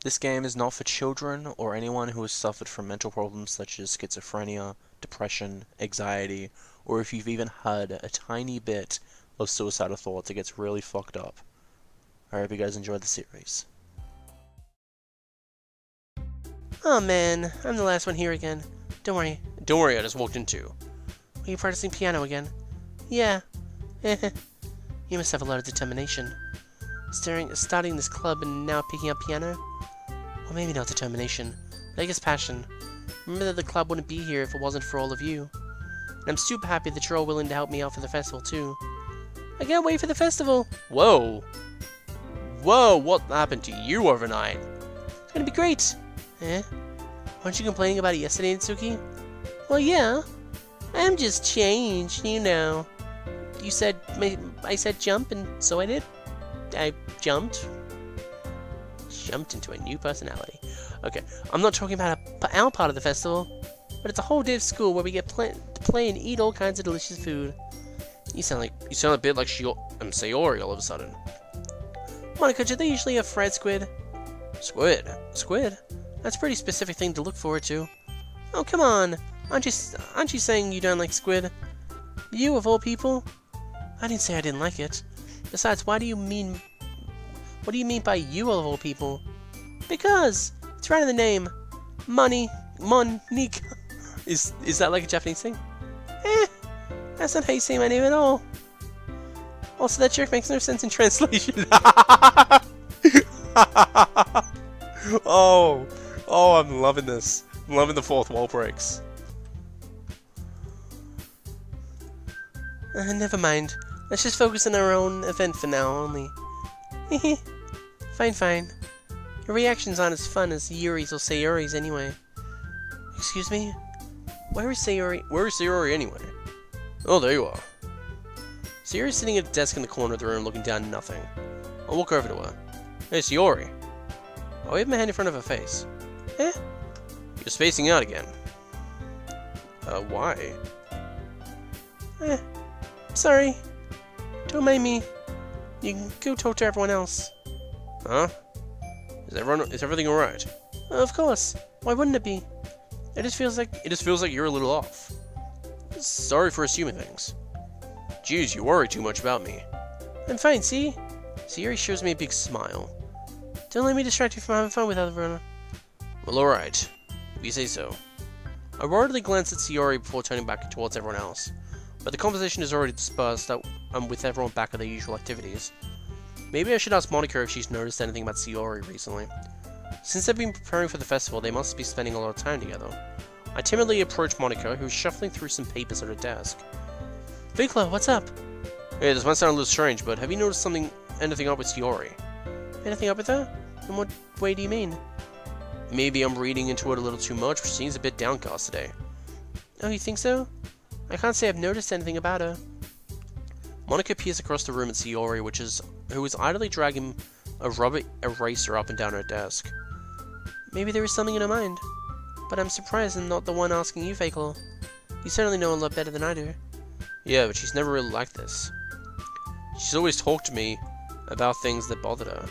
This game is not for children or anyone who has suffered from mental problems such as schizophrenia, depression, anxiety, or if you've even had a tiny bit of suicidal thoughts, it gets really fucked up. I hope you guys enjoyed the series. Oh man, I'm the last one here again. Don't worry. Don't worry, I just walked in too. Are you practicing piano again? Yeah. You must have a lot of determination. Starting this club and now picking up piano? Well, maybe not determination, but I guess passion. Remember that the club wouldn't be here if it wasn't for all of you. And I'm super happy that you're all willing to help me out for the festival too. I can't wait for the festival! Whoa! Whoa, what happened to you overnight? It's gonna be great! Weren't you complaining about it yesterday, Natsuki? Well, yeah. I'm just changed, you know. You said, I said jump, and so I did. I jumped. Jumped into a new personality. Okay, I'm not talking about our part of the festival, but it's a whole day of school where we get to play and eat all kinds of delicious food. You sound a bit like Sayori all of a sudden. Monica, do they usually have fried squid? Squid? Squid? That's a pretty specific thing to look forward to. Oh, come on. Aren't you saying you don't like squid? You, of all people? I didn't say I didn't like it. Besides, what do you mean by you, of all people? Because it's right in the name. Monica. Is that like a Japanese thing? That's not how you say my name at all. Also, that joke makes no sense in translation. Oh, I'm loving this. I'm loving the fourth wall breaks. Never mind. Let's just focus on our own event for now only. Fine. Your reactions aren't as fun as Yuri's or Sayori's anyway. Excuse me? Where is Sayori? Where is Sayori anyway? Oh, there you are. Sayori's sitting at a desk in the corner of the room looking down at nothing. I'll walk over to her. Hey, Sayori. I wave my hand in front of her face. You're spacing out again. Why? Sorry. Don't mind me. You can go talk to everyone else. Huh? Is everything alright? Of course. Why wouldn't it be? It just feels like you're a little off. Sorry for assuming things. Jeez, you worry too much about me. I'm fine, see? Sayori shows me a big smile. Don't let me distract you from having fun with everyone. Well, alright. If you say so. I worriedly glanced at Sayori before turning back towards everyone else, but the conversation is already dispersed with everyone back at their usual activities. Maybe I should ask Monica if she's noticed anything about Sayori recently. Since they've been preparing for the festival, they must be spending a lot of time together. I timidly approached Monica, who was shuffling through some papers at her desk. Vikla, what's up? Hey, this might sound a little strange, but have you noticed anything up with Sayori? Anything up with her? In what way do you mean? Maybe I'm reading into it a little too much, but she seems a bit downcast today. Oh, you think so? I can't say I've noticed anything about her. Monica peers across the room at Sayori, who is idly dragging a rubber eraser up and down her desk. Maybe there is something in her mind. But I'm surprised I'm not the one asking you, Fakel. You certainly know a lot better than I do. Yeah, but she's never really like this. She's always talked to me about things that bothered her.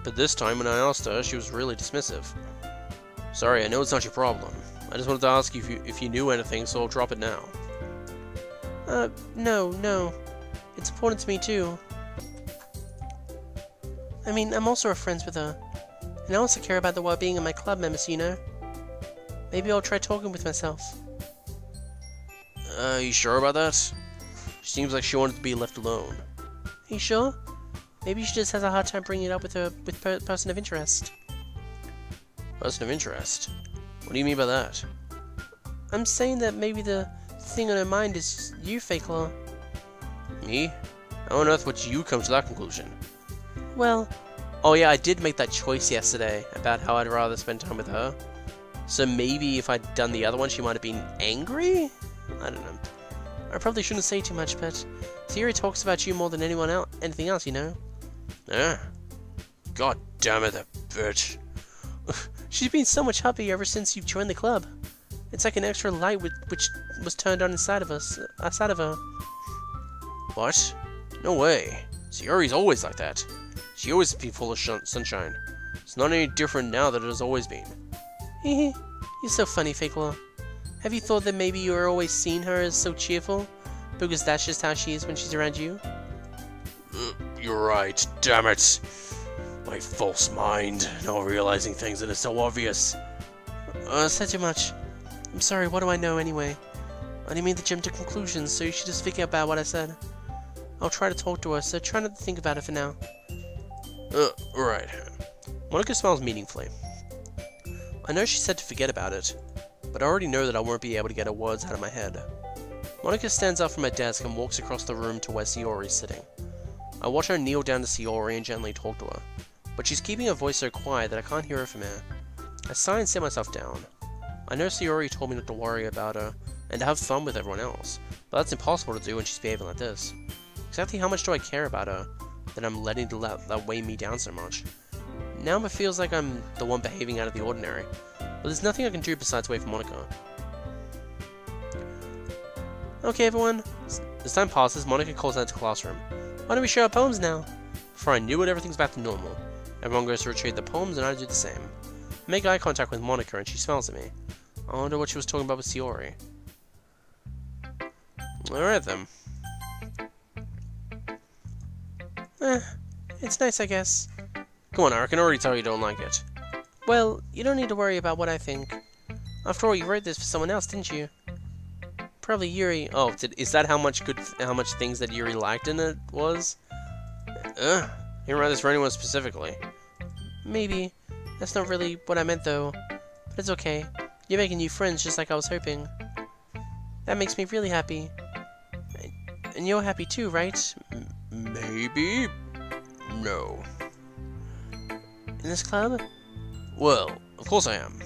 But this time, when I asked her, she was really dismissive. Sorry, I know it's not your problem. I just wanted to ask you if you knew anything, so I'll drop it now. No. It's important to me, too. I mean, I'm also friends with her. And I also care about the well-being of my club members, you know? Maybe I'll try talking with myself. You sure about that? She seems like she wanted to be left alone. Are you sure? Maybe she just has a hard time bringing it up with her person of interest. Person of interest? What do you mean by that? I'm saying that maybe the thing on her mind is you, Fakelor. Me? How on earth would you come to that conclusion? Well... Oh yeah, I did make that choice yesterday about how I'd rather spend time with her. So maybe if I'd done the other one, she might have been angry? I don't know. I probably shouldn't say too much, but Sayori talks about you more than anything else, you know? Yeah. God damn it, that bitch. She's been so much happier ever since you've joined the club. It's like an extra light which was turned on inside of her. What? No way. Sayori's always like that. She always be full of sunshine. It's not any different now than it has always been. Hehe, you're so funny, Fakelor. Have you thought that maybe you are always seeing her as so cheerful? Because that's just how she is when she's around you? You're right, damn it. My false mind, not realizing things that are so obvious. Said too much. I'm sorry, what do I know anyway? I didn't mean to jump to conclusions, so you should just forget about what I said. I'll try to talk to her, so try not to think about it for now. Right. Monica smiles meaningfully. I know she said to forget about it, but I already know that I won't be able to get her words out of my head. Monica stands up from her desk and walks across the room to where Sayori is sitting. I watch her kneel down to Sayori and gently talk to her, but she's keeping her voice so quiet that I can't hear her from here. I sigh and sit myself down. I know Sayori told me not to worry about her and to have fun with everyone else, but that's impossible to do when she's behaving like this. Exactly how much do I care about her that I'm letting that weigh me down so much? Now it feels like I'm the one behaving out of the ordinary, but there's nothing I can do besides wait for Monica. Okay, everyone. As time passes, Monica calls out to the classroom. Why don't we share our poems now? Before I knew it, everything's back to normal. Everyone goes to retrieve their poems, and I do the same. I make eye contact with Monica, and she smiles at me. I wonder what she was talking about with Sayori. Alright then. It's nice, I guess. Come on, I can already tell you don't like it. Well, you don't need to worry about what I think. After all, you wrote this for someone else, didn't you? Probably Yuri. Oh, is that how much things that Yuri liked in it was? He didn't write this for anyone specifically. Maybe. That's not really what I meant, though. But it's okay. You're making new friends just like I was hoping. That makes me really happy. And you're happy too, right? Maybe? No. In this club? Well, of course I am.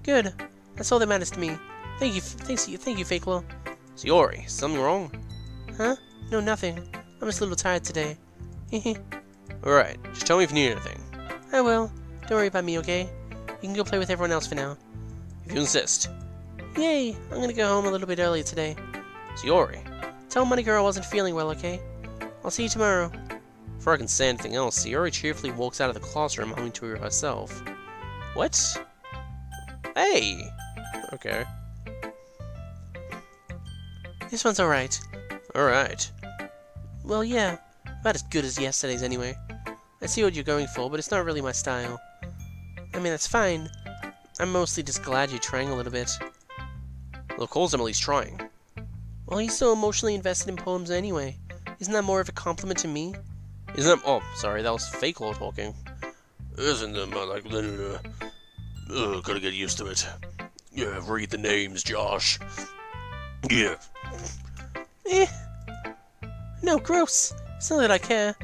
Good. That's all that matters to me. Thank you, Fakelor. Sayori, something wrong? Huh? No, nothing. I'm just a little tired today. Alright, just tell me if you need anything. I will. Don't worry about me, okay? You can go play with everyone else for now. If you insist. Yay! I'm gonna go home a little bit early today. Sayori. Tell Money Girl I wasn't feeling well, okay? I'll see you tomorrow. Before I can say anything else, Sayori cheerfully walks out of the classroom humming to herself. What? Hey! Okay. This one's alright. Alright. Well, yeah. About as good as yesterday's anyway. I see what you're going for, but it's not really my style. I mean, that's fine. I'm mostly just glad you're trying a little bit. Well, of course I'm at least trying. Well, he's so emotionally invested in poems anyway. Isn't that more of a compliment to me? Isn't that... Oh, sorry, that was Fakelor talking. Isn't that like... gotta get used to it. Yeah, read the names, Josh. Yeah. No, gross. It's not that I care.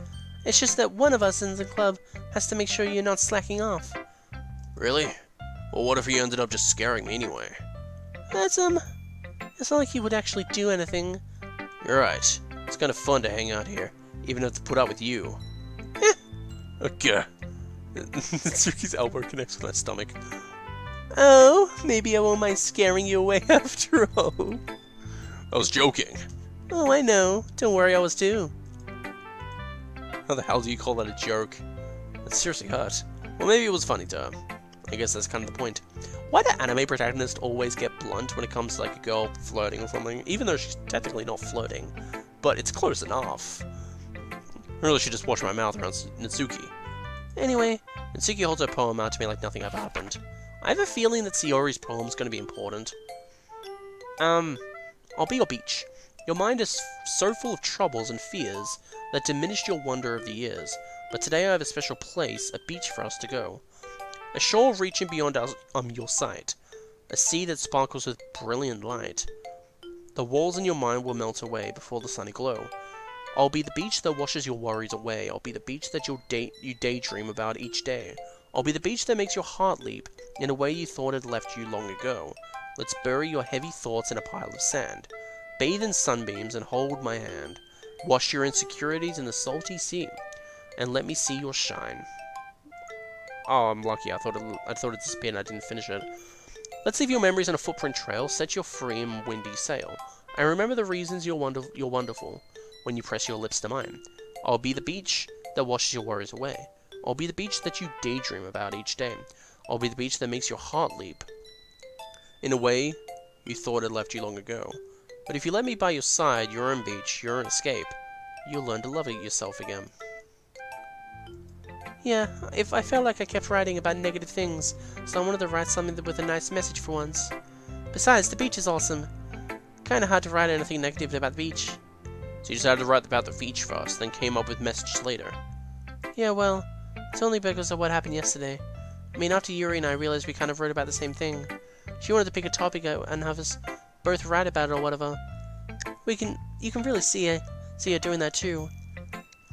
It's just that one of us in the club has to make sure you're not slacking off. Really? Well, what if he ended up just scaring me anyway? It's not like he would actually do anything. You're right. It's kind of fun to hang out here, even if to put up with you. Okay. Tsuki's elbow connects with my stomach. Oh, maybe I won't mind scaring you away after all. I was joking. Oh, I know. Don't worry, I was too. How the hell do you call that a joke? That seriously hurt. Well, maybe it was funny to her. I guess that's kind of the point. Why do anime protagonists always get blunt when it comes to like a girl flirting or something? Even though she's technically not flirting. But it's close enough. I really should just watch my mouth around Natsuki. Anyway, Natsuki holds her poem out to me like nothing ever happened. I have a feeling that Sayori's poem's going to be important. I'll be your beach. Your mind is so full of troubles and fears that diminished your wonder over the years. But today I have a special place, a beach for us to go. A shore reaching beyond your sight. A sea that sparkles with brilliant light. The walls in your mind will melt away before the sunny glow. I'll be the beach that washes your worries away. I'll be the beach that you daydream about each day. I'll be the beach that makes your heart leap in a way you thought had left you long ago. Let's bury your heavy thoughts in a pile of sand. Bathe in sunbeams and hold my hand. Wash your insecurities in the salty sea, and let me see your shine. Oh, I'm lucky. I thought it disappeared and I didn't finish it. Let's leave your memories on a footprint trail. Set your free and windy sail. And remember the reasons you're wonderful when you press your lips to mine. I'll be the beach that washes your worries away. I'll be the beach that you daydream about each day. I'll be the beach that makes your heart leap. In a way, you thought it left you long ago. But if you let me by your side, your own beach, your own escape, you'll learn to love it yourself again. Yeah, if I felt like I kept writing about negative things, so I wanted to write something with a nice message for once. Besides, the beach is awesome. Kinda hard to write anything negative about the beach. So you decided to write about the beach first, then came up with messages later. Yeah, well, it's only because of what happened yesterday. I mean, after Yuri and I realized we kind of wrote about the same thing. She wanted to pick a topic and have us both write about it or whatever. You can really see her doing that too.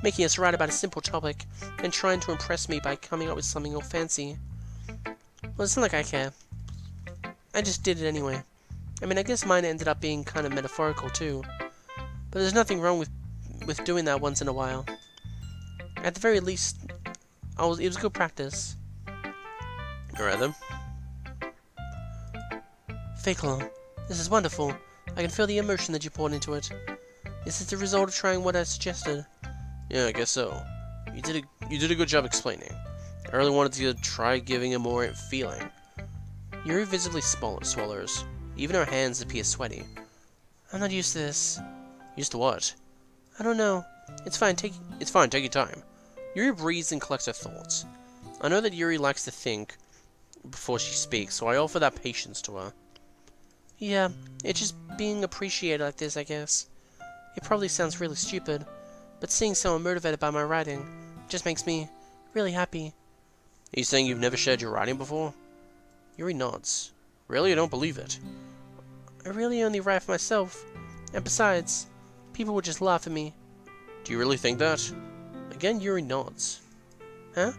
Making us write about a simple topic, and trying to impress me by coming up with something all fancy. Well, it's not like I care. I just did it anyway. I mean, I guess mine ended up being kind of metaphorical too. But there's nothing wrong with doing that once in a while. At the very least, it was good practice. Alright then. Fakelon, this is wonderful. I can feel the emotion that you poured into it. Is this the result of trying what I suggested? Yeah, I guess so. You did a good job explaining. I really wanted to try giving a more feeling. Yuri visibly swallows. Even her hands appear sweaty. I'm not used to this. Used to what? I don't know. It's fine, take your time. Yuri breathes and collects her thoughts. I know that Yuri likes to think before she speaks, so I offer that patience to her. Yeah, it's just being appreciated like this, I guess. It probably sounds really stupid, but seeing someone motivated by my writing just makes me really happy. Are you saying you've never shared your writing before? Yuri nods. Really? I don't believe it. I really only write for myself, and besides, people would just laugh at me. Do you really think that? Again, Yuri nods. Huh?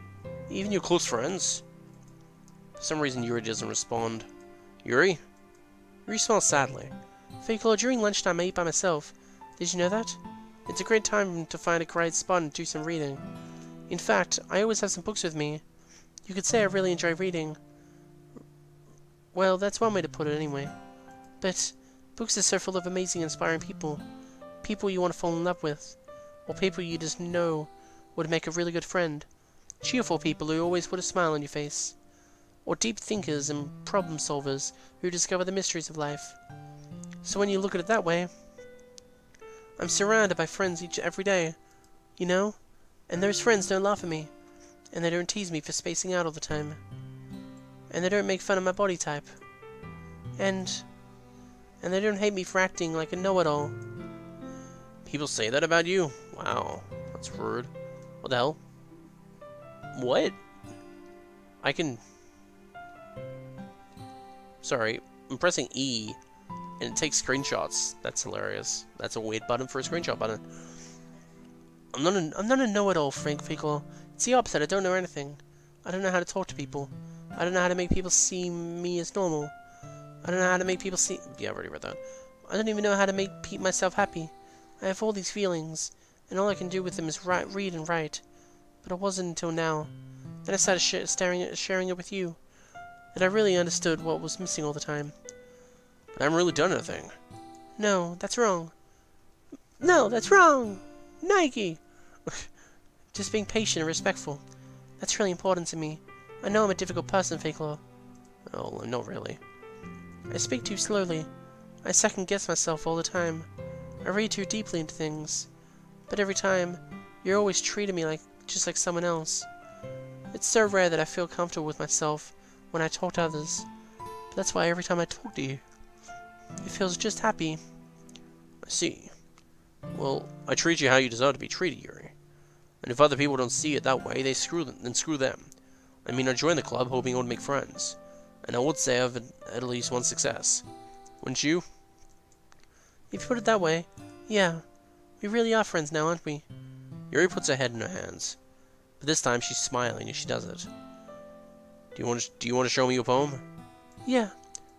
Even your close friends? For some reason, Yuri doesn't respond. Yuri? Yuri smiles sadly. Fakelor, during lunchtime I eat by myself. Did you know that? It's a great time to find a quiet spot and do some reading. In fact, I always have some books with me. You could say I really enjoy reading. Well, that's one way to put it anyway. But books are so full of amazing, inspiring people. People you want to fall in love with. Or people you just know would make a really good friend. Cheerful people who always put a smile on your face. Or deep thinkers and problem solvers who discover the mysteries of life. So when you look at it that way, I'm surrounded by friends every day, you know? And those friends don't laugh at me. And they don't tease me for spacing out all the time. And they don't make fun of my body type. And they don't hate me for acting like a know-it-all. People say that about you? Wow, that's rude. What the hell? What? I can... Sorry, I'm pressing E, and it takes screenshots. That's hilarious. That's a weird button for a screenshot button. I'm not a know-it-all, Frank Fakelor. It's the opposite. I don't know anything. I don't know how to talk to people. I don't know how to make people see me as normal. I don't know how to make people see... Yeah, I've already read that. I don't even know how to make myself happy. I have all these feelings, and all I can do with them is read and write. But it wasn't until now. Then I started sharing it with you. And I really understood what was missing all the time. But I haven't really done anything. No, that's wrong. No, that's wrong! Nike! Just being patient and respectful. That's really important to me. I know I'm a difficult person, Fakelor. Oh, not really. I speak too slowly. I second-guess myself all the time. I read too deeply into things. But every time, you're always treating me just like someone else. It's so rare that I feel comfortable with myself when I talk to others. But that's why every time I talk to you, it feels just happy. I see. Well, I treat you how you deserve to be treated, Yuri. And if other people don't see it that way, then screw them. I mean, I joined the club hoping I would make friends. And I would say I've had at least one success. Wouldn't you? If you put it that way, yeah. We really are friends now, aren't we? Yuri puts her head in her hands. But this time she's smiling as she does it. Do you want to show me your poem? Yeah,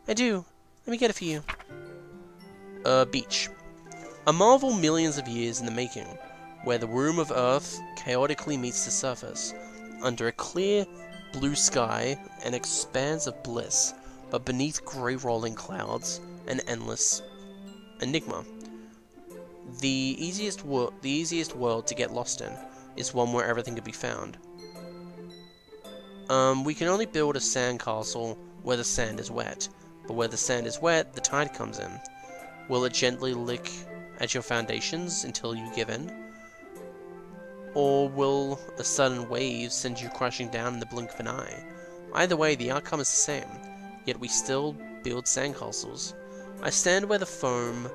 I do. Let me get it for you. Beach. A marvel millions of years in the making, where the womb of Earth chaotically meets the surface, under a clear blue sky, an expanse of bliss, but beneath grey rolling clouds, an endless enigma. The easiest world to get lost in is one where everything can be found. We can only build a sandcastle where the sand is wet. But where the sand is wet, the tide comes in. Will it gently lick at your foundations until you give in? Or will a sudden wave send you crashing down in the blink of an eye? Either way, the outcome is the same. Yet we still build sandcastles. I stand where the foam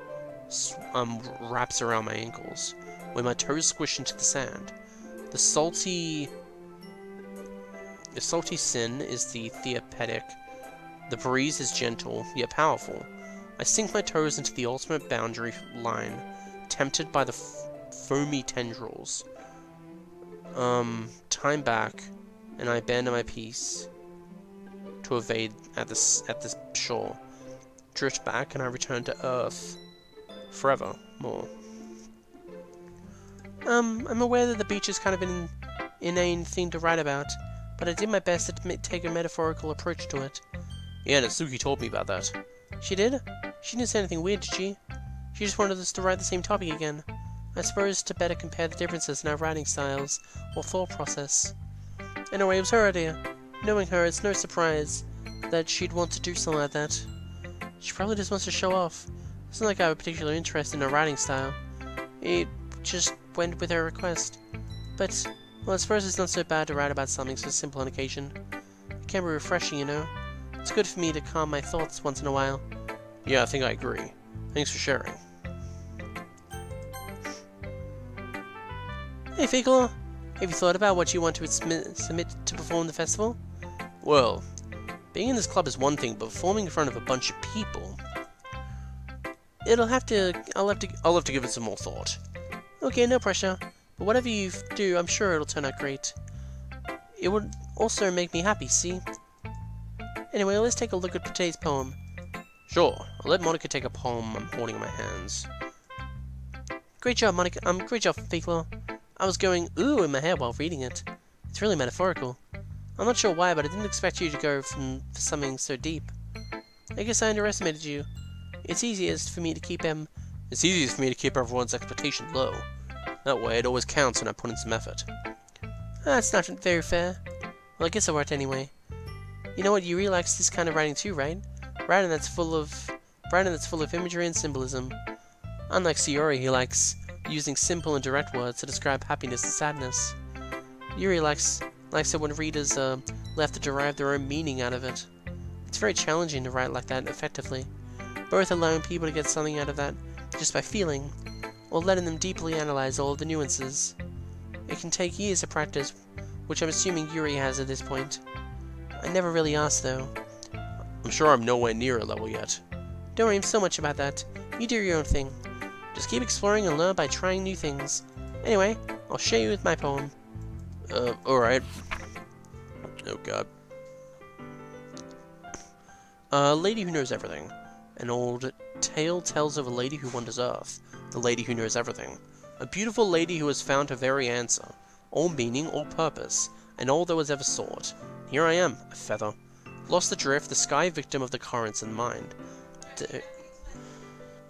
wraps around my ankles, where my toes squish into the sand. The salty sin is the therapeutic. The breeze is gentle, yet powerful. I sink my toes into the ultimate boundary line, tempted by the foamy tendrils. Time back, and I abandon my piece to evade at this shore. Drift back, and I return to Earth. Forever more. I'm aware that the beach is kind of an inane thing to write about, but I did my best to take a metaphorical approach to it. Yeah, Natsuki told me about that. She did? She didn't say anything weird, did she? She just wanted us to write the same topic again. I suppose to better compare the differences in our writing styles, or thought process. Anyway, it was her idea. Knowing her, it's no surprise that she'd want to do something like that. She probably just wants to show off. It's not like I have a particular interest in her writing style. It just went with her request. But, well, I suppose it's not so bad to write about something so simple on occasion. It can be refreshing, you know. It's good for me to calm my thoughts once in a while. Yeah, I think I agree. Thanks for sharing. Hey, Fickle. Have you thought about what you want to submit to perform the festival? Well, being in this club is one thing, but performing in front of a bunch of people... I'll have to give it some more thought. Okay, no pressure. But whatever you do, I'm sure it'll turn out great. It would also make me happy, see? Anyway, let's take a look at today's poem. Sure, I'll let Monica take a poem I'm holding in my hands. Great job, Monica. Great job, Fickle. I was going ooh in my head while reading it. It's really metaphorical. I'm not sure why, but I didn't expect you to go for something so deep. I guess I underestimated you. It's easiest for me to keep everyone's expectation low. That way, it always counts when I put in some effort. That's not very fair. Well, I guess it worked anyway. You know what? You really like this kind of writing too, right? Writing that's full of imagery and symbolism. Unlike Sayori, he likes using simple and direct words to describe happiness and sadness. Yuri likes it when readers are left to derive their own meaning out of it. It's very challenging to write like that effectively. Both allowing people to get something out of that just by feeling, or letting them deeply analyze all of the nuances. It can take years of practice, which I'm assuming Yuri has at this point. I never really asked, though. I'm sure I'm nowhere near a level yet. Don't worry so much about that. You do your own thing. Just keep exploring and learn by trying new things. Anyway, I'll show you with my poem. Alright. Oh god. A lady who knows everything. An old tale tells of a lady who wanders Earth. The lady who knows everything. A beautiful lady who has found her very answer. All meaning, all purpose, and all that was ever sought. Here I am, a feather. Lost adrift, the sky victim of the currents in mind. Day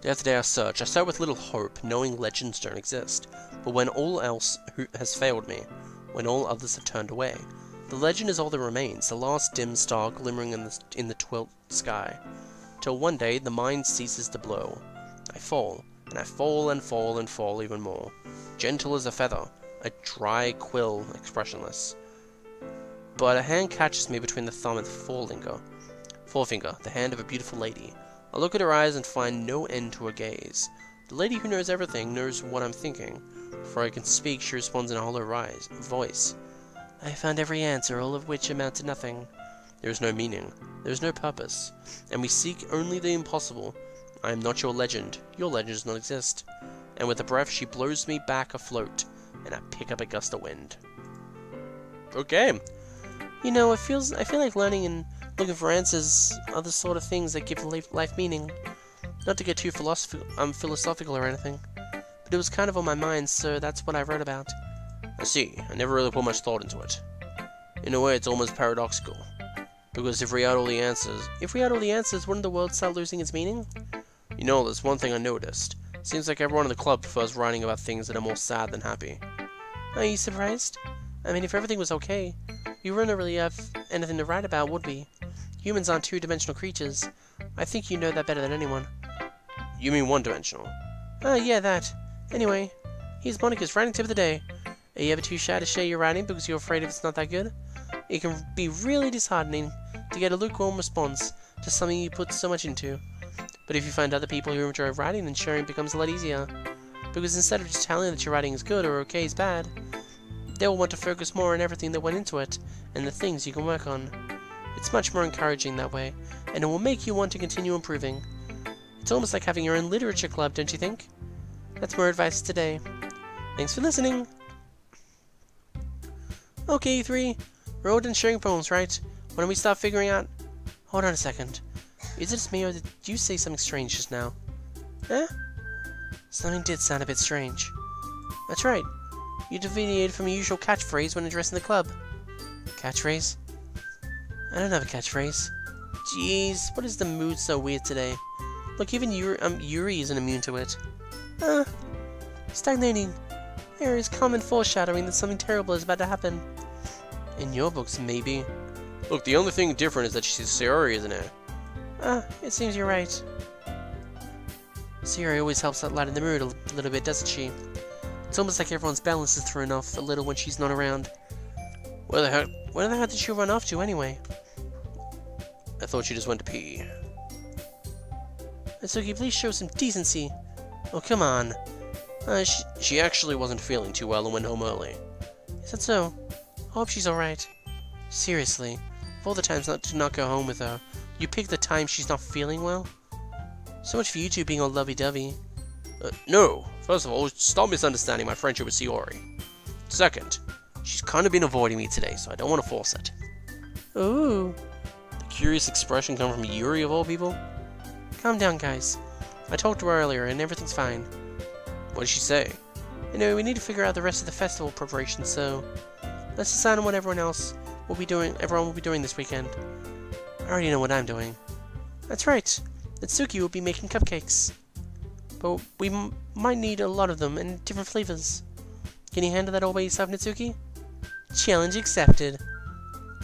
after day I search. I start with little hope, knowing legends don't exist. But when all else has failed me, when all others have turned away, the legend is all that remains, the last dim star glimmering in the twilight sky. Till one day the mind ceases to blow. I fall, and I fall and fall and fall even more. Gentle as a feather, a dry quill, expressionless. But a hand catches me between the thumb and the forefinger, the hand of a beautiful lady. I look at her eyes and find no end to her gaze. The lady who knows everything knows what I'm thinking. Before I can speak, she responds in a hollow voice. I have found every answer, all of which amount to nothing. There is no meaning, there is no purpose, and we seek only the impossible. I am not your legend does not exist. And with a breath, she blows me back afloat, and I pick up a gust of wind. Okay. You know, I feel like learning and looking for answers are the sort of things that give life meaning. Not to get too philosophical or anything, but it was kind of on my mind, so that's what I wrote about. I see. I never really put much thought into it. In a way, it's almost paradoxical. Because if we had all the answers, wouldn't the world start losing its meaning? You know, there's one thing I noticed. Seems like everyone in the club prefers writing about things that are more sad than happy. Are you surprised? I mean, if everything was okay, you wouldn't really have anything to write about, would we? Humans aren't two-dimensional creatures. I think you know that better than anyone. You mean one-dimensional? Yeah, that. Anyway, here's Monica's writing tip of the day. Are you ever too shy to share your writing because you're afraid if it's not that good? It can be really disheartening to get a lukewarm response to something you put so much into. But if you find other people who enjoy writing, then sharing becomes a lot easier. Because instead of just telling that your writing is good or okay is bad, they'll want to focus more on everything that went into it and the things you can work on. It's much more encouraging that way, and it will make you want to continue improving. It's almost like having your own literature club, don't you think? That's more advice today. Thanks for listening! Okay, 3. We're all done sharing poems, right? Why don't we start figuring out... Hold on a second. Is it just me, or did you say something strange just now? Huh? Something did sound a bit strange. That's right. You deviated from your usual catchphrase when addressing the club. Catchphrase? I don't have a catchphrase. Jeez, what is the mood so weird today? Look, even Yuri isn't immune to it. Stagnating. There is common foreshadowing that something terrible is about to happen. In your books, maybe. Look, the only thing different is that she's Sayori, isn't it? It seems you're right. Sayori always helps out lighten the mood a little bit, doesn't she? It's almost like everyone's balance is thrown off a little when she's not around. Where the heck did she run off to, anyway? I thought she just went to pee. Atsuki, please show some decency. Oh, come on. She actually wasn't feeling too well and went home early. Is that so? I hope she's alright. Seriously, of all the times to not go home with her, you pick the time she's not feeling well? So much for you two being all lovey-dovey. No. First of all, stop misunderstanding my friendship with Sayori. Second, she's kind of been avoiding me today, so I don't want to force it. Ooh. The curious expression come from Yuri of all people? Calm down, guys. I talked to her earlier, and everything's fine. What did she say? Anyway, we need to figure out the rest of the festival preparation, so... Let's decide on what everyone will be doing this weekend. I already know what I'm doing. That's right. Natsuki will be making cupcakes. But we might need a lot of them in different flavors. Can you handle that all by yourself, Natsuki? Challenge accepted.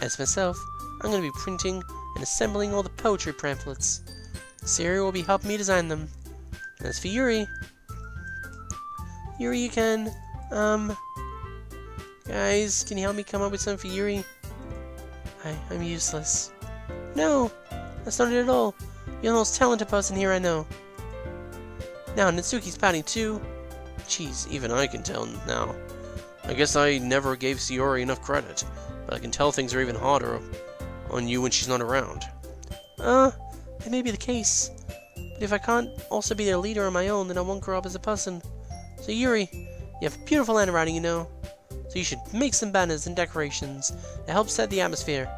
As for myself, I'm going to be printing and assembling all the poetry pamphlets. Sayori will be helping me design them. And as for Yuri... Yuri, you can... Guys, can you help me come up with something for Yuri? I'm useless. No! That's not it at all. You're the most talented person here I know. Now, Natsuki's pouting too. Jeez, even I can tell now. I guess I never gave Sayori enough credit, but I can tell things are even harder on you when she's not around. That may be the case. But if I can't also be their leader on my own, then I won't grow up as a person. So Yuri, you have beautiful handwriting, you know. So you should make some banners and decorations to help set the atmosphere.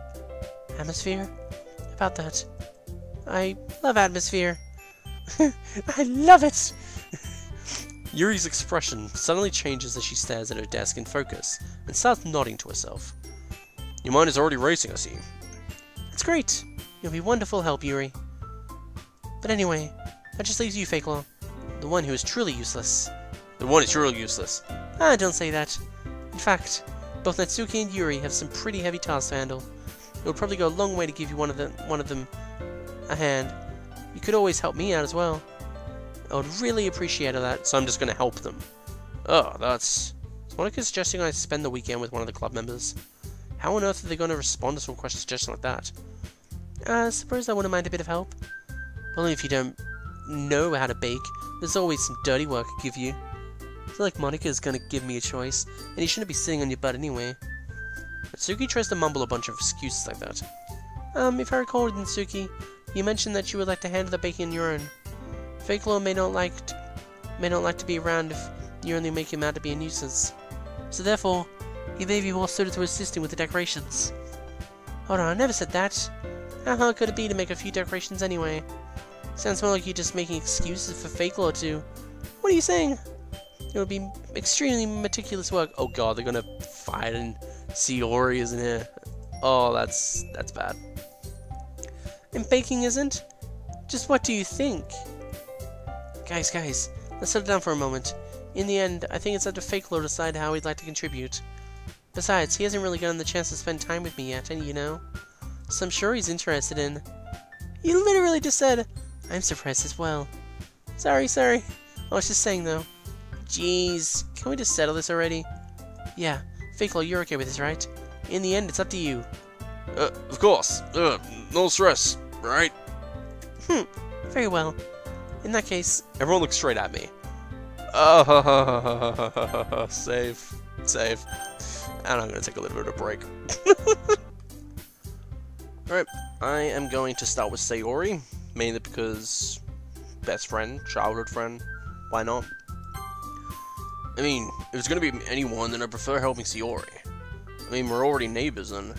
Atmosphere? About that. I love atmosphere. I love it! Yuri's expression suddenly changes as she stares at her desk in focus and starts nodding to herself. Your mind is already racing, I see. That's great. You'll be wonderful help, Yuri. But anyway, that just leaves you, Fakelaw. The one who is truly useless. The one is truly useless. Don't say that. In fact, both Natsuki and Yuri have some pretty heavy tasks to handle. It would probably go a long way to give you one of them a hand. You could always help me out as well. I would really appreciate that. So I'm just going to help them. Oh, that's... Is Monica suggesting I spend the weekend with one of the club members? How on earth are they going to respond to a suggestion like that? I suppose I wouldn't mind a bit of help. Only if you don't know how to bake. There's always some dirty work I give you. I feel like Monica's going to give me a choice, and you shouldn't be sitting on your butt anyway. Natsuki tries to mumble a bunch of excuses like that. If I recall, Natsuki, you mentioned that you would like to handle the baking on your own. Fakelaw may not like to be around if you only make him out to be a nuisance. So therefore, he may be more suited to assisting with the decorations. Hold on, I never said that. How hard could it be to make a few decorations anyway? Sounds more like you're just making excuses for Fakelaw to... What are you saying? It would be extremely meticulous work. Oh god, they're gonna fight and Sayori isn't here. Oh, that's bad. And baking isn't? Just what do you think? Guys, let's settle down for a moment. In the end, I think it's up to Fakelaw to decide how he'd like to contribute. Besides, he hasn't really gotten the chance to spend time with me yet, and you know. So I'm sure he's interested in... You literally just said, I'm surprised as well. Sorry. I was just saying, though. Jeez, can we just settle this already? Yeah, Fakelaw, you're okay with this, right? In the end, it's up to you. Of course. No stress, right? Very well. In that case... Everyone looks straight at me. Save. And I'm gonna take a little bit of a break. Alright, I am going to start with Sayori, mainly because best friend, childhood friend, why not? I mean, if it's gonna be anyone, then I prefer helping Sayori. I mean, we're already neighbors, and...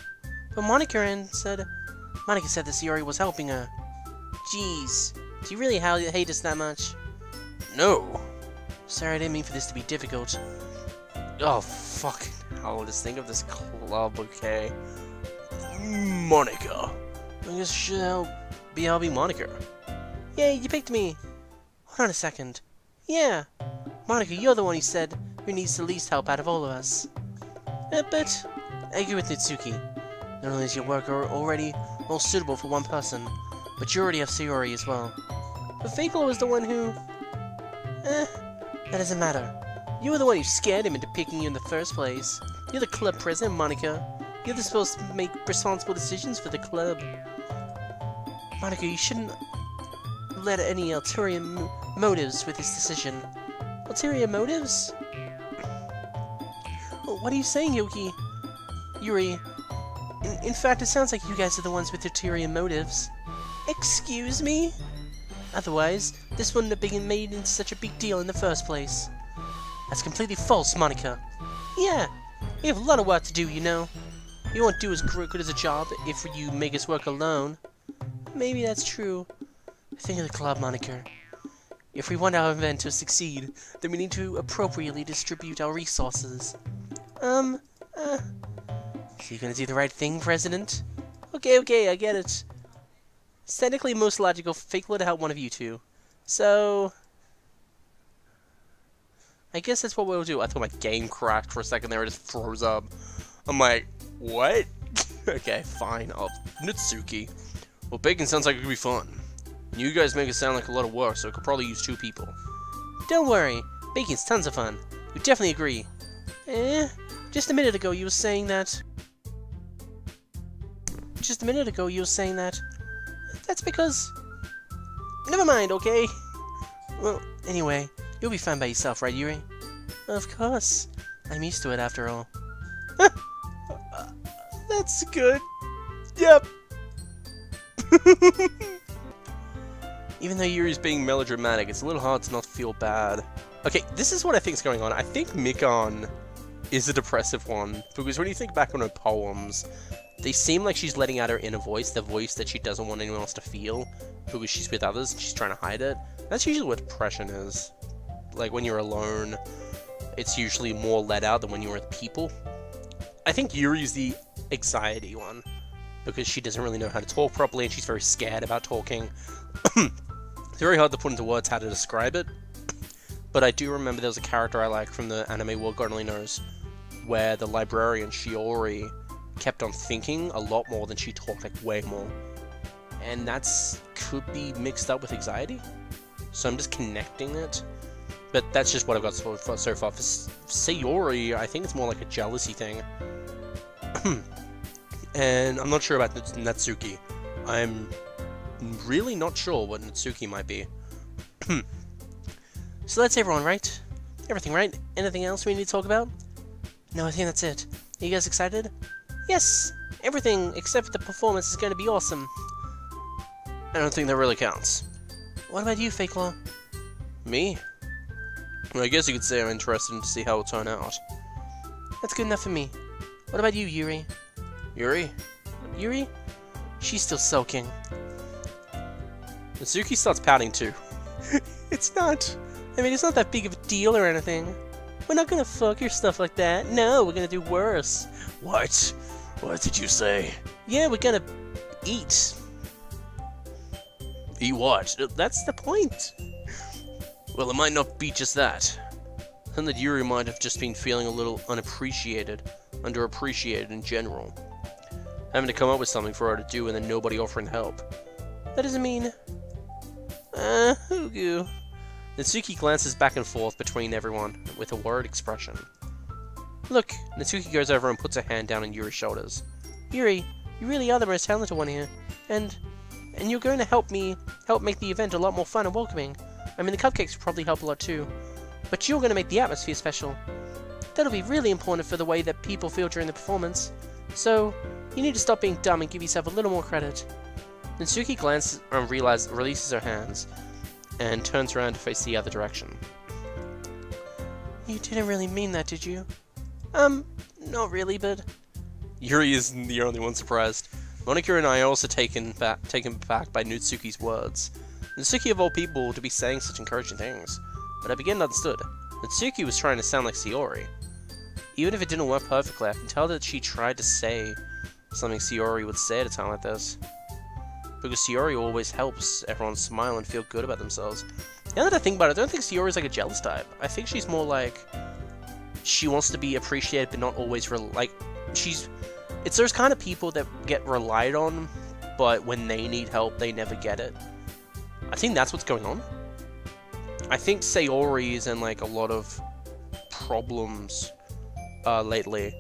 But Monica said that Sayori was helping her. Jeez, do you really hate us that much? No. Sorry, I didn't mean for this to be difficult. Oh, fucking hell, just think of this club, okay? Monica. I guess she'll be helping Monica. Yay, you picked me! Hold on a second. Yeah, Monica, you're the one who needs the least help out of all of us. But I agree with Nitsuki. Not only is your work already more suitable for one person, but you already have Sayori as well. But Fakelaw was the one who... that doesn't matter. You were the one who scared him into picking you in the first place. You're the club president, Monica. You're supposed to make responsible decisions for the club. Monica, you shouldn't let any ulterior motives with this decision. Ulterior motives? What are you saying, Yuri? In fact, it sounds like you guys are the ones with ulterior motives. Excuse me? Otherwise, this wouldn't have been made into such a big deal in the first place. That's completely false, Monica. Yeah, we have a lot of work to do, you know. We won't do as good as a job if you make us work alone. Maybe that's true. Think of the club, Monica. If we want our event to succeed, then we need to appropriately distribute our resources. So you gonna do the right thing, President? Okay, I get it. It's technically most logical for Fakelaw to help one of you two. So... I guess that's what we'll do. I thought my game crashed for a second there, it just froze up. I'm like, what? Okay, fine, Nitsuki. Well, baking sounds like it could be fun. And you guys make it sound like a lot of work, so it could probably use 2 people. Don't worry, baking's tons of fun. We definitely agree. Just a minute ago you were saying that... That's because... Never mind, okay? Well, anyway, you'll be fine by yourself, right, Yuri? Of course. I'm used to it, after all. That's good. Yep. Even though Yuri's being melodramatic, it's a little hard to not feel bad. Okay, this is what I think is going on. I think Mikan is a depressive one, because when you think back on her poems, they seem like she's letting out her inner voice, the voice that she doesn't want anyone else to feel, because she's with others and she's trying to hide it. That's usually what depression is. Like, when you're alone, it's usually more let out than when you're with people. I think Yuri's the anxiety one, because she doesn't really know how to talk properly and she's very scared about talking. It's very hard to put into words how to describe it, but I do remember there was a character I liked from the anime world, God only knows, where the librarian, Shiori, kept on thinking a lot more than she talked, like way more. And that's could be mixed up with anxiety, so I'm just connecting it. But that's just what I've got so far. For Sayori, I think it's more like a jealousy thing. And I'm not sure about Natsuki. I'm really not sure what Natsuki might be. So that's everyone, right? Everything, right? Anything else we need to talk about? No, I think that's it. Are you guys excited? Yes! Everything except the performance is going to be awesome. I don't think that really counts. What about you, Fakelaw? Me? Well, I guess you could say I'm interested to see how it'll turn out. That's good enough for me. What about you, Yuri? Yuri? Yuri? She's still sulking. Natsuki starts pouting too. It's not... I mean, it's not that big of a deal or anything. We're not gonna fuck or stuff like that. No, we're gonna do worse. What? What did you say? Yeah, we're gonna eat. Eat what? That's the point. Well, it might not be just that. and that Yuri might have just been feeling a little unappreciated, underappreciated in general. Having to come up with something for her to do and then nobody offering help. That doesn't mean... Hugu. Natsuki glances back and forth between everyone with a worried expression. Look, Natsuki goes over and puts her hand down on Yuri's shoulders. Yuri, you really are the most talented one here. And you're going to help make the event a lot more fun and welcoming. I mean, the cupcakes will probably help a lot too. But you're going to make the atmosphere special. That'll be really important for the way that people feel during the performance. So, you need to stop being dumb and give yourself a little more credit. Natsuki glances and releases her hands, and turns around to face the other direction. You didn't really mean that, did you? Not really, but... Yuri isn't the only one surprised. Monika and I are also taken back by Natsuki's words. Natsuki of all people to be saying such encouraging things. But I began to understood. Natsuki was trying to sound like Sayori. Even if it didn't work perfectly, I can tell that she tried to say something Sayori would say at a time like this. Because Sayori always helps everyone smile and feel good about themselves. Now that I think about it, I don't think Sayori's like a jealous type. I think she's more like... she wants to be appreciated, but not always it's those kind of people that get relied on, but when they need help, they never get it. I think that's what's going on. I think Sayori is in like a lot of problems lately,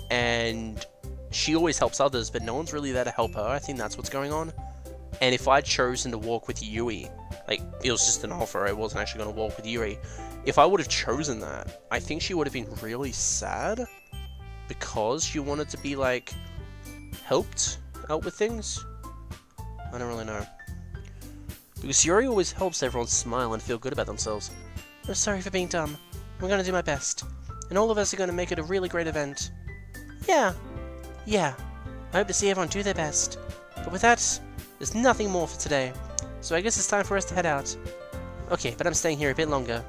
and she always helps others, but no one's really there to help her. I think that's what's going on. And if I'd chosen to walk with Yui, like, it was just an offer, I wasn't actually going to walk with Yuri. If I would have chosen that, I think she would have been really sad, because she wanted to be, like, helped out with things. I don't really know. Because Yuri always helps everyone smile and feel good about themselves. I'm sorry for being dumb. I'm going to do my best. And all of us are going to make it a really great event. Yeah. I hope to see everyone do their best. But with that, there's nothing more for today. So I guess it's time for us to head out. Okay, but I'm staying here a bit longer.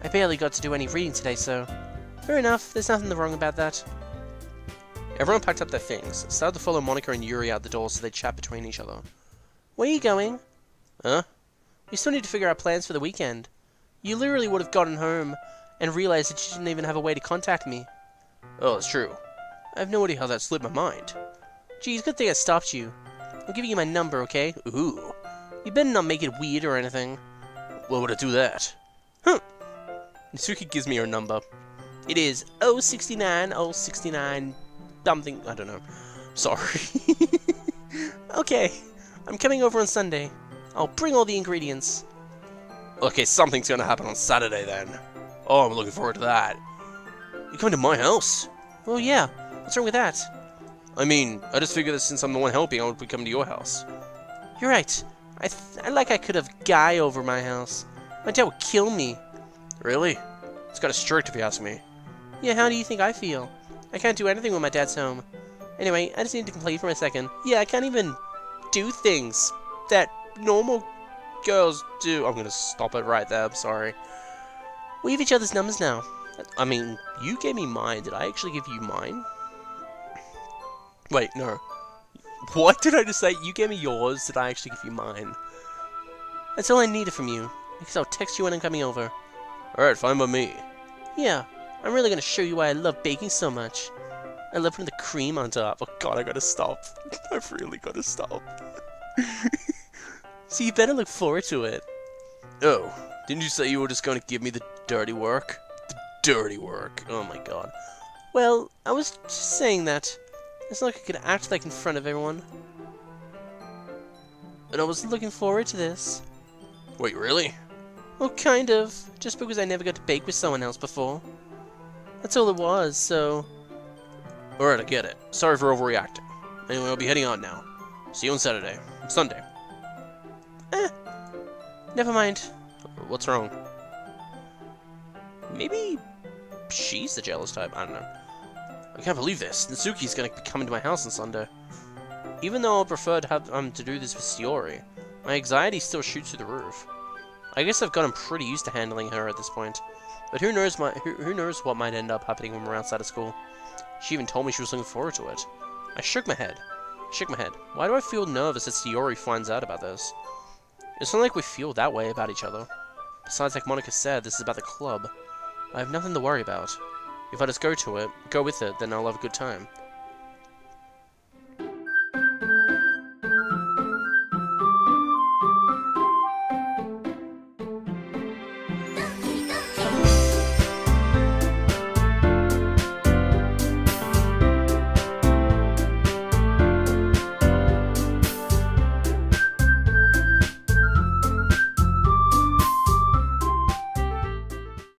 I barely got to do any reading today, so... fair enough, there's nothing wrong about that. Everyone packed up their things, started to follow Monika and Yuri out the door so they'd chat between each other. Where are you going? Huh? We still need to figure out plans for the weekend. You literally would have gotten home and realized that you didn't even have a way to contact me. Oh, that's true. I have no idea how that slipped my mind. Geez, good thing I stopped you. I'm giving you my number, okay? Ooh. You better not make it weird or anything. Why would I do that? Huh. Natsuki gives me her number. It is 069 something, I don't know. Sorry. Okay, I'm coming over on Sunday. I'll bring all the ingredients. Okay, something's gonna happen on Saturday then. Oh, I'm looking forward to that. You coming to my house? Oh yeah, what's wrong with that? I mean, I just figured that since I'm the one helping, I would be coming to your house. You're right. I could have Guy over my house. My dad would kill me. Really? It's kinda strict if you ask me. Yeah, how do you think I feel? I can't do anything when my dad's home. Anyway, I just need to complain for a second. Yeah, I can't even do things that normal girls do. I'm gonna stop it right there, I'm sorry. We have each other's numbers now. I mean, you gave me mine. Did I actually give you mine? Wait, no. What did I just say? You gave me yours. Did I actually give you mine? That's all I needed from you. Because I'll text you when I'm coming over. Alright, fine by me. Yeah, I'm really gonna show you why I love baking so much. I love putting the cream on top. Oh god, I gotta stop. I've really gotta stop. So you better look forward to it. Oh, didn't you say you were just gonna give me the dirty work? The dirty work. Oh my god. Well, I was just saying that. It's not like I could act like in front of everyone. And I was looking forward to this. Wait, really? Well, kind of. Just because I never got to bake with someone else before. That's all it was, so... Alright, I get it. Sorry for overreacting. Anyway, I'll be heading out now. See you on Saturday. Sunday. Never mind. What's wrong? Maybe she's the jealous type. I don't know. I can't believe this. Natsuki's gonna be coming to my house on Sunday. Even though I'd prefer to have to do this with Sayori, my anxiety still shoots through the roof. I guess I've gotten pretty used to handling her at this point. But who knows what might end up happening when we're outside of school. She even told me she was looking forward to it. I shook my head. Why do I feel nervous that Sayori finds out about this? It's not like we feel that way about each other. Besides, like Monika said, this is about the club. I have nothing to worry about. If I just go with it, then I'll have a good time.